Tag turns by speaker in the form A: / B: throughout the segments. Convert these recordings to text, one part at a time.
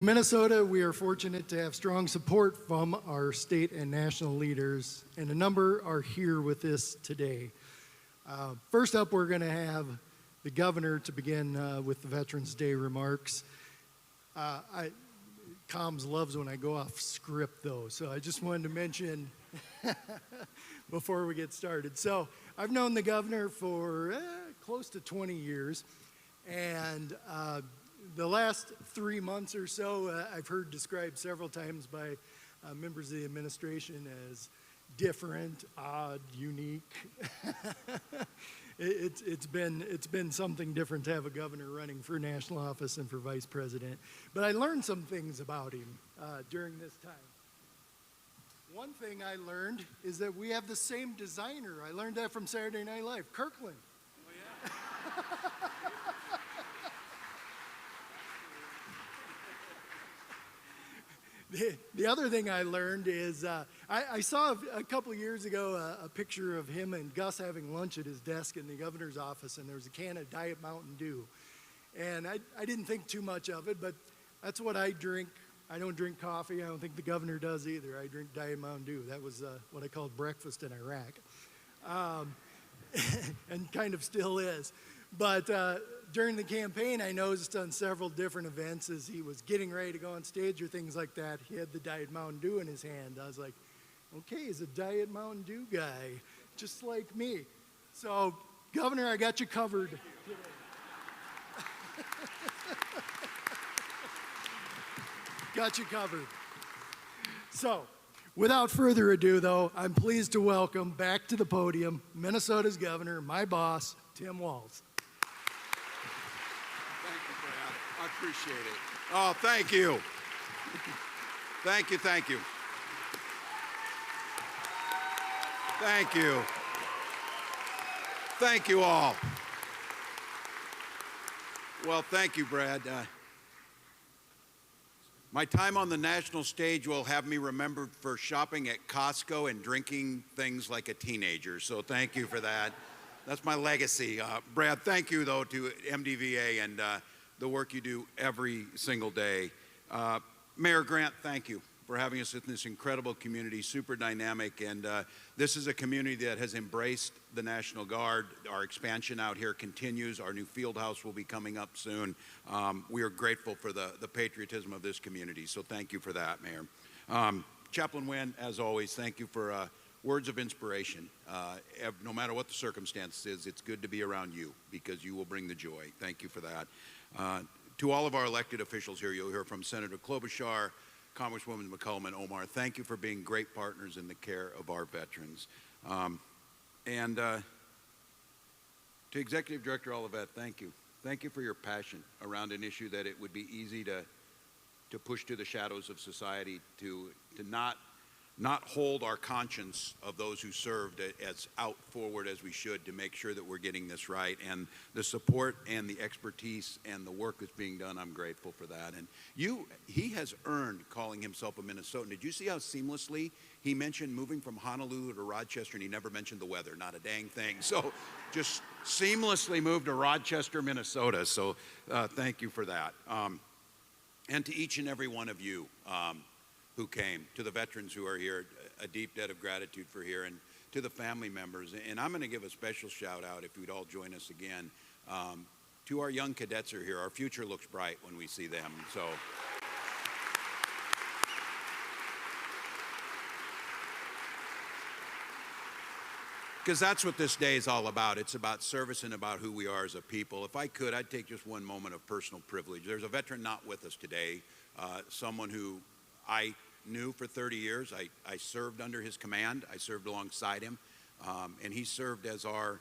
A: Minnesota, we are fortunate to have strong support from our state and national leaders, and a number are here with us today. First up, we're going to have the governor to begin with the Veterans Day remarks. Comms loves when I go off script, though, so I just wanted to mention before we get started. So I've known the governor for close to 20 years, and the last 3 months or so, I've heard described several times by members of the administration as different, odd, unique. It's been something different to have a governor running for national office and for vice president. But I learned some things about him during this time. One thing I learned is that we have the same designer. I learned that from Saturday Night Live, Kirkland. Oh, yeah. The other thing I learned is I saw a couple of years ago a picture of him and Gus having lunch at his desk in the governor's office, and there was a can of Diet Mountain Dew. And I didn't think too much of it, but that's what I drink. I don't drink coffee. I don't think the governor does either. I drink Diet Mountain Dew. That was what I called breakfast in Iraq, and kind of still is. But during the campaign, I noticed on several different events as he was getting ready to go on stage or things like that, he had the Diet Mountain Dew in his hand. I was like, okay, he's a Diet Mountain Dew guy, just like me. So, Governor, I got you covered today. Got you covered. So, without further ado, though, I'm pleased to welcome back to the podium Minnesota's governor, my boss, Tim Walz.
B: I appreciate it. Oh, thank you. Thank you, thank you. Thank you. Thank you all. Well, thank you, Brad. My time on the national stage will have me remembered for shopping at Costco and drinking things like a teenager, so thank you for that. That's my legacy. Brad, thank you, though, to MDVA and the work you do every single day. Mayor Grant, thank you for having us in this incredible community, super dynamic, and this is a community that has embraced the National Guard. Our expansion out here continues. Our new field house will be coming up soon. We are grateful for the patriotism of this community, so thank you for that, Mayor. Chaplain Wynn, as always, thank you for words of inspiration. No matter what the circumstance is, it's good to be around you because you will bring the joy. Thank you for that. To all of our elected officials here, you'll hear from Senator Klobuchar, Congresswoman McCollum, and Omar. Thank you for being great partners in the care of our veterans. And to Executive Director Olivet, thank you. Thank you for your passion around an issue that it would be easy to push to the shadows of society, to not hold our conscience of those who served as out forward as we should to make sure that we're getting this right. And the support and the expertise and the work that's being done, I'm grateful for that. And he has earned calling himself a Minnesotan. Did you see how seamlessly he mentioned moving from Honolulu to Rochester, and he never mentioned the weather, not a dang thing. So just seamlessly moved to Rochester, Minnesota. So thank you for that. And to each and every one of you, who came, to the veterans who are here, a deep debt of gratitude for here, and to the family members. And I'm going to give a special shout out, if you'd all join us again, to our young cadets who are here. Our future looks bright when we see them. So, because that's what this day is all about. It's about service and about who we are as a people. If I could, I'd take just one moment of personal privilege. There's a veteran not with us today, someone who I knew for 30 years. I served under his command. I served alongside him. And he served as our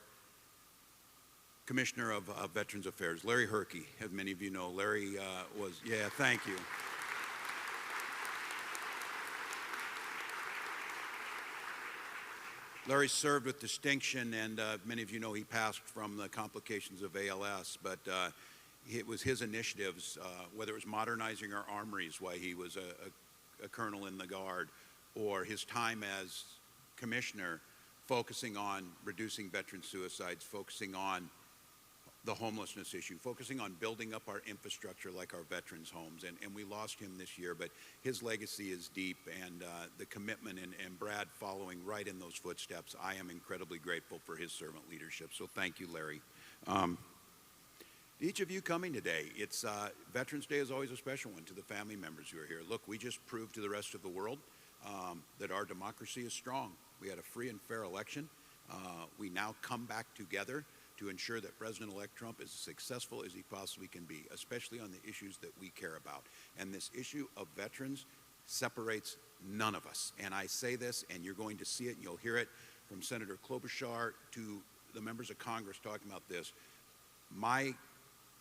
B: Commissioner of Veterans Affairs, Larry Herke, as many of you know. Larry was, yeah, thank you. Larry served with distinction, and many of you know he passed from the complications of ALS, but it was his initiatives, whether it was modernizing our armories while he was a colonel in the Guard, or his time as commissioner focusing on reducing veteran suicides, focusing on the homelessness issue, focusing on building up our infrastructure like our veterans' homes. And we lost him this year, but his legacy is deep, and the commitment and Brad following right in those footsteps. I am incredibly grateful for his servant leadership. So thank you, Larry. Each of you coming today, it's Veterans Day is always a special one to the family members who are here. Look, we just proved to the rest of the world that our democracy is strong. We had a free and fair election. We now come back together to ensure that President-elect Trump is as successful as he possibly can be, especially on the issues that we care about. And this issue of veterans separates none of us. And I say this, and you're going to see it, and you'll hear it from Senator Klobuchar to the members of Congress talking about this. My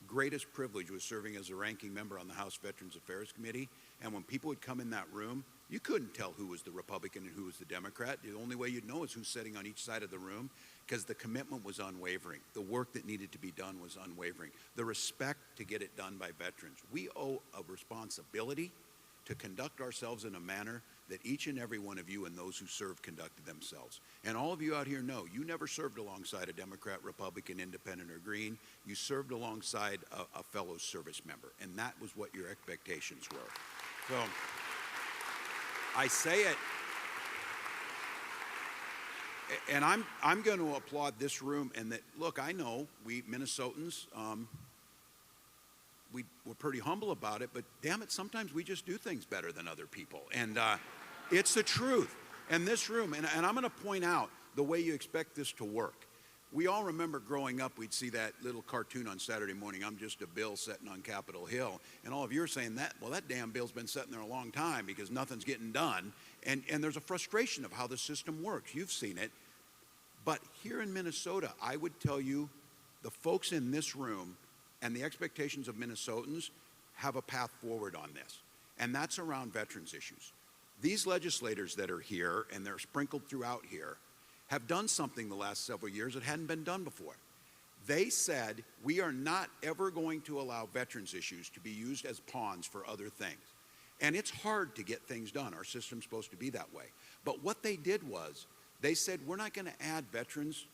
B: greatest privilege was serving as a ranking member on the House Veterans Affairs Committee, and when people would come in that room, you couldn't tell who was the Republican and who was the Democrat. The only way you'd know is who's sitting on each side of the room, because the commitment was unwavering. The work that needed to be done was unwavering. The respect to get it done by veterans. We owe a responsibility to conduct ourselves in a manner that each and every one of you and those who serve conducted themselves. And all of you out here know you never served alongside a Democrat, Republican, Independent, or Green. You served alongside a fellow service member, and that was what your expectations were. So I say it, and I'm going to applaud this room, and that, look, I know we Minnesotans, we're pretty humble about it, but damn it, sometimes we just do things better than other people. And it's the truth. And this room, and I'm going to point out the way you expect this to work. We all remember growing up, we'd see that little cartoon on Saturday morning, I'm just a bill sitting on Capitol Hill. And all of you are saying that, well, that damn bill's been sitting there a long time because nothing's getting done. And there's a frustration of how the system works. You've seen it. But here in Minnesota, I would tell you, the folks in this room and the expectations of Minnesotans have a path forward on this. And that's around veterans issues. These legislators that are here, and they're sprinkled throughout here, have done something the last several years that hadn't been done before. They said, we are not ever going to allow veterans issues to be used as pawns for other things. And it's hard to get things done. Our system's supposed to be that way. But what they did was, they said, we're not going to add veterans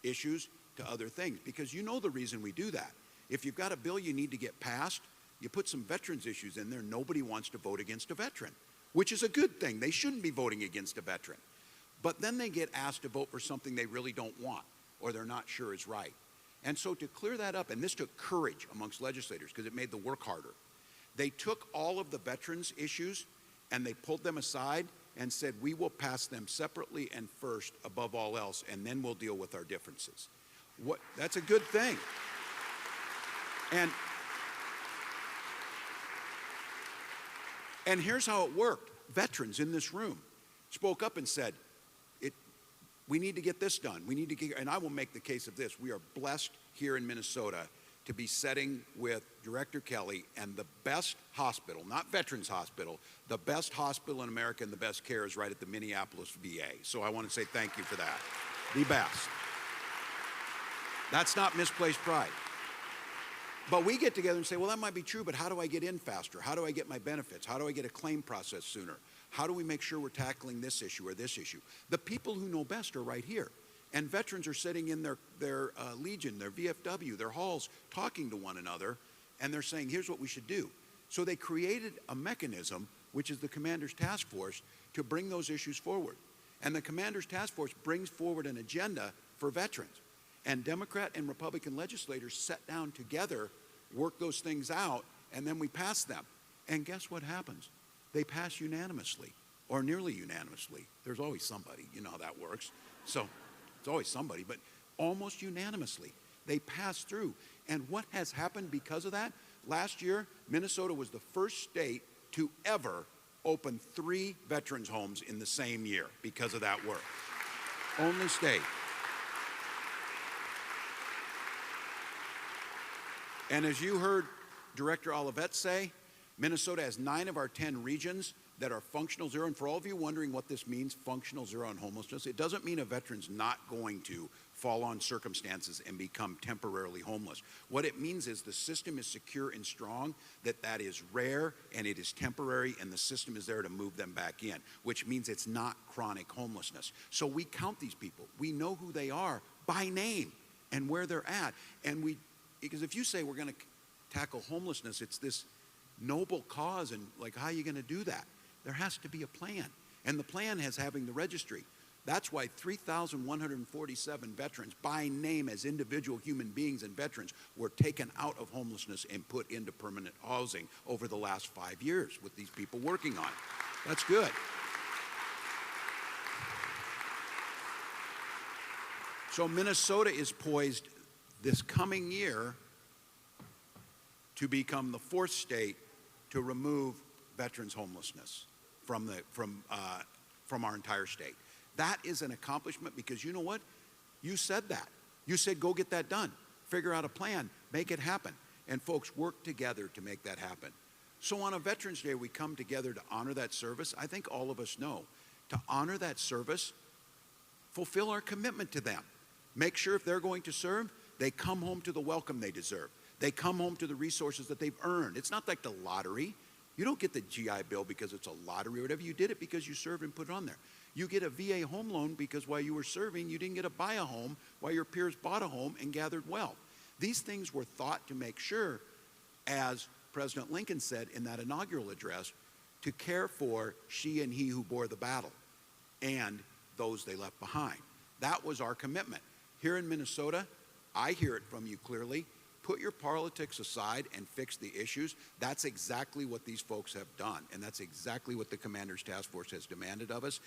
B: issues to other things, because you know the reason we do that. If you've got a bill you need to get passed, you put some veterans issues in there, nobody wants to vote against a veteran, which is a good thing. They shouldn't be voting against a veteran. But then they get asked to vote for something they really don't want or they're not sure is right. And so to clear that up, and this took courage amongst legislators because it made the work harder, they took all of the veterans issues and they pulled them aside and said, we will pass them separately and first above all else, and then we'll deal with our differences. That's a good thing. And here's how it worked. Veterans in this room spoke up and said, we need to get this done. We need to get, and I will make the case of this. We are blessed here in Minnesota to be setting with Director Kelly and the best hospital, not Veterans Hospital, the best hospital in America and the best care is right at the Minneapolis VA. So I want to say thank you for that. The best. That's not misplaced pride. But we get together and say, well, that might be true, but how do I get in faster? How do I get my benefits? How do I get a claim process sooner? How do we make sure we're tackling this issue or this issue? The people who know best are right here. And veterans are sitting in their Legion, their VFW, their halls, talking to one another, and they're saying, here's what we should do. So they created a mechanism, which is the Commander's Task Force, to bring those issues forward. And the Commander's Task Force brings forward an agenda for veterans. And Democrat and Republican legislators sat down together, work those things out, and then we pass them. And guess what happens? They pass unanimously, or nearly unanimously. There's always somebody, you know how that works. So it's always somebody, but almost unanimously. They pass through. And what has happened because of that? Last year, Minnesota was the first state to ever open 3 veterans homes in the same year because of that work. Only state. And as you heard Director Olivet say, Minnesota has 9 of our 10 regions that are functional zero. And for all of you wondering what this means, functional zero on homelessness, it doesn't mean a veteran's not going to fall on circumstances and become temporarily homeless. What it means is the system is secure and strong, that is rare and it is temporary, and the system is there to move them back in, which means it's not chronic homelessness. So we count these people. We know who they are by name and where they're at. And we because if you say we're going to tackle homelessness, it's this noble cause, and like, how are you going to do that? There has to be a plan, and the plan has having the registry. That's why 3,147 veterans, by name as individual human beings and veterans, were taken out of homelessness and put into permanent housing over the last 5 years with these people working on it. That's good. So Minnesota is poised this coming year to become the 4th state to remove veterans homelessness from our entire state. That is an accomplishment because you know what? You said that. You said go get that done. Figure out a plan. Make it happen. And folks, work together to make that happen. So on a Veterans Day, we come together to honor that service. I think all of us know. To honor that service, fulfill our commitment to them. Make sure if they're going to serve, they come home to the welcome they deserve. They come home to the resources that they've earned. It's not like the lottery. You don't get the GI Bill because it's a lottery or whatever. You did it because you served and put it on there. You get a VA home loan because while you were serving, you didn't get to buy a home while your peers bought a home and gathered wealth. These things were thought to make sure, as President Lincoln said in that inaugural address, to care for she and he who bore the battle and those they left behind. That was our commitment. Here in Minnesota, I hear it from you clearly. Put your politics aside and fix the issues. That's exactly what these folks have done, and that's exactly what the Commander's Task Force has demanded of us.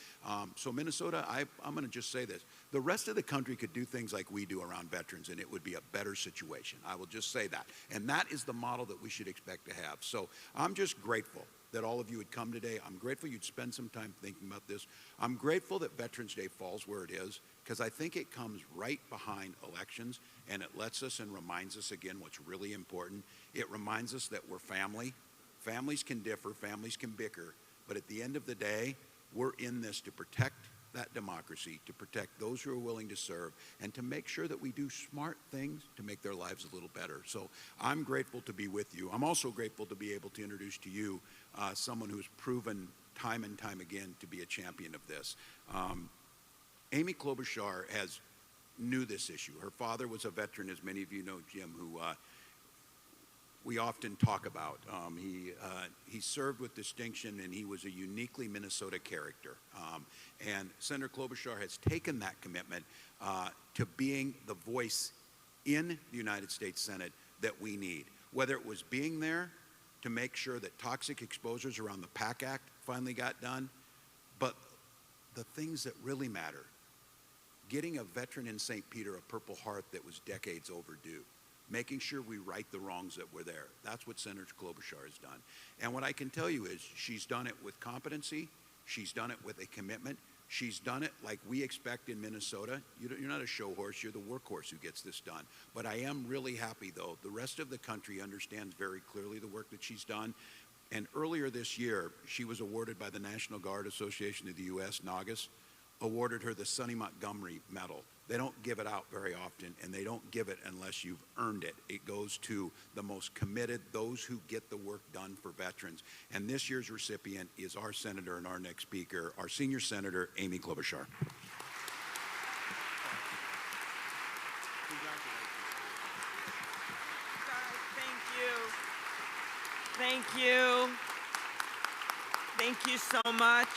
B: So Minnesota, I'm going to just say this. The rest of the country could do things like we do around veterans, and it would be a better situation. I will just say that. And that is the model that we should expect to have. So I'm just grateful that all of you would come today. I'm grateful you'd spend some time thinking about this. I'm grateful that Veterans Day falls where it is, because I think it comes right behind elections, and it lets us and reminds us again what's really important. It reminds us that we're family. Families can differ, families can bicker, but at the end of the day, we're in this to protect that democracy, to protect those who are willing to serve, and to make sure that we do smart things to make their lives a little better. So I'm grateful to be with you. I'm also grateful to be able to introduce to you someone who's proven time and time again to be a champion of this. Amy Klobuchar knew this issue. Her father was a veteran, as many of you know, Jim, who we often talk about. He served with distinction, and he was a uniquely Minnesota character. And Senator Klobuchar has taken that commitment to being the voice in the United States Senate that we need. Whether it was being there to make sure that toxic exposures around the PAC Act finally got done, but the things that really matter, getting a veteran in St. Peter a Purple Heart that was decades overdue, making sure we right the wrongs that were there. That's what Senator Klobuchar has done. And what I can tell you is she's done it with competency. She's done it with a commitment. She's done it like we expect in Minnesota. You're not a show horse, you're the workhorse who gets this done. But I am really happy, though. The rest of the country understands very clearly the work that she's done. And earlier this year, she was awarded by the National Guard Association of the U.S., NAGAS, awarded her the Sonny Montgomery Medal. They don't give it out very often, and they don't give it unless you've earned it. It goes to the most committed, those who get the work done for veterans. And this year's recipient is our senator and our next speaker, our senior senator, Amy Klobuchar.
C: Thank you. Thank you so much.